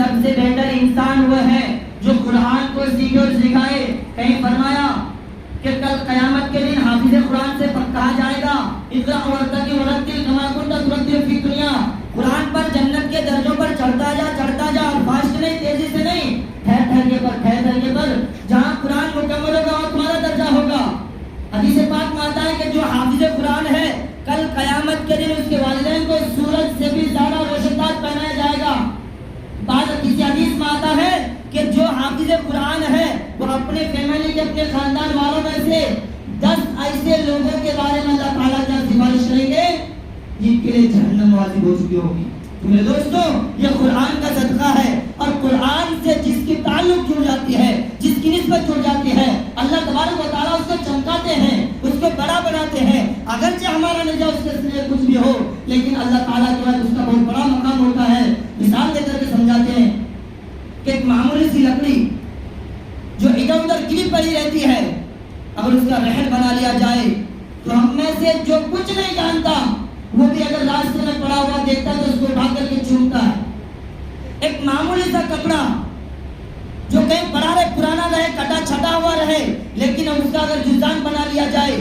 سب سے بہتر انسان وہ ہے جو قرآن کو سیکھے اور سکھائے. کہیں فرمایا کہ کل قیامت کے دن حافظ قرآن سے کہا جائے گا اقرأ ورتقی ورتل کما کنت ترتل فی الدنیا. قرآن پر جنت کے درجوں پر چڑھتا جا اور فاسٹ نہیں، تیزی سے نہیں، ٹھہر کے پر جہاں قرآن مکمل ہوگا اور تمہارا درجہ ہوگا. حدیث پاک میں آتا ہے کہ جو حافظ قرآن ہے کل قیامت کے دن اس کے والدین کو سورج سے بھی زیادہ روشن تاج پہنایا جائے گا. بعض کسی حدیث میں آتا ہے کہ جو حافظ قرآن ہے وہ اپنے فیملی کے اپنے خاندان والوں میں سے 10 ایسے لوگوں کے بارے میں اللہ تعالیٰ کا سفارش کریں گے جن کے لیے جہنم واجب ہو چکی ہوگی. میرے دوستو یہ قرآن کا صدقہ ہے اور قرآن سے جس کی تعلق جڑ جاتی ہے، جس کی نسبت جڑ جاتی ہے، اللہ تبارک و تعالیٰ اس کو چمکاتے ہیں، اس کو بڑا بناتے ہیں. اگرچہ ہمارا نجا اس کے لیے کچھ بھی ہو لیکن اللہ تعالیٰ کے بعد اس کا بہت بڑا مقام ہوتا ہے. مثال دے کر کے سمجھاتے ہیں کہ ایک معمولی سی لکڑی جو ادھر ادھر گری پڑی رہتی ہے اگر اس کا رحل بنا لیا جائے تو ہم میں سے جو کچھ نہیں جانتا وہ بھی اگر راستے میں پڑا ہوا دیکھتا تو اس کو اٹھا کر کے چومتا ہے. ایک معمولی سا کپڑا جو کہیں پڑا رہے، پرانا رہے، کٹا چھٹا ہوا رہے، لیکن اس کا اگر جزدان بنا لیا جائے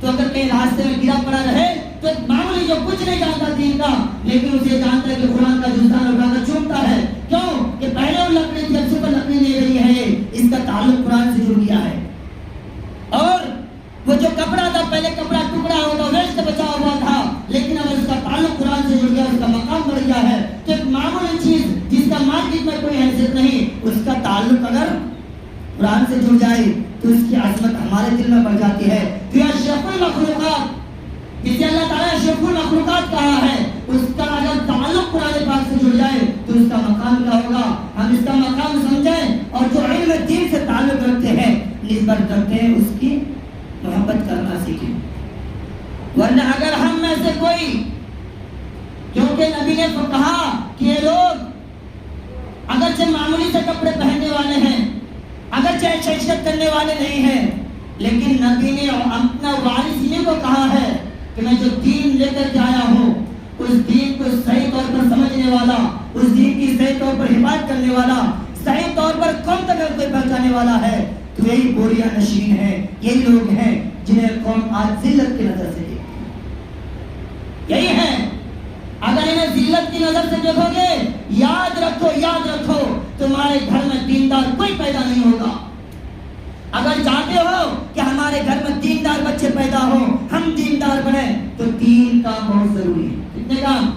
تو اگر کہیں راستے میں گرا پڑا رہے تو ایک معمولی جو کچھ نہیں جانتا دین کا لیکن اسے جانتا ہے کہ قرآن کا جزدان اٹھا کر چومتا ہے. کیوں کہ پہلے وہ لکڑی جب سے لکڑی نہیں رہی ہے، اس کا تعلق قرآن سے جڑ گیا ہے. اور وہ جو کپڑا تھا پہلے کپڑا ٹکڑا ہوتا ویسٹ بچا ہوا تھا لیکن اب اس کا تعلق قرآن سے جڑ گیا، اس کا مقام بڑھ گیا ہے. تو ایک معمولی چیز جس کا مارکیٹ میں کوئی حیثیت نہیں، اس کا تعلق اگر قرآن سے جڑ جائے تو اس کی عظمت ہمارے دل میں بڑھ جاتی ہے. تو یہ اشرف المخلوقات جسے اللہ تعالیٰ اشرف المخلوقات کہا ہے، اس کا اگر تعلق قرآن پاک سے جڑ جائے تو اس کا مقام کیا ہوگا. ہم اس کا مقام سمجھیں اور جو علم دین سے تعلق رکھتے ہیں، نسبت کرتے ہیں، اس کی محبت کرنا سیکھیں. ورنہ اگر ہم میں سے کوئی، کیونکہ نبی نے کہا کہ یہ لوگ اگرچہ معمولی سے کپڑے پہننے والے ہیں، اگرچہ شیشت کرنے والے نہیں ہیں، لیکن نبی نے اپنا وارث انہیں کو کہا ہے کہ میں جو دین لے کر کے آیا ہوں اس دین کو صحیح طور پر سمجھنے والا، اس دین کی صحیح طور پر حفاظت کرنے والا، صحیح طور پر قوم تک کوئی پہنچانے والا ہے تو یہی بوریا نشین ہے، یہی لوگ ہیں جنہیں قوم آج ذلت کی نظر سے دیکھتی ہے. یہی ہے. اگر انہیں ذلت کی نظر سے دیکھو گے، یاد رکھو تمہارے گھر میں دیندار کوئی پیدا نہیں ہوگا. اگر چاہتے ہو کہ ہمارے گھر میں دیندار بچے پیدا ہوں، ہم دیندار بنیں، تو دین کا بہت ضروری ہے. کتنے کام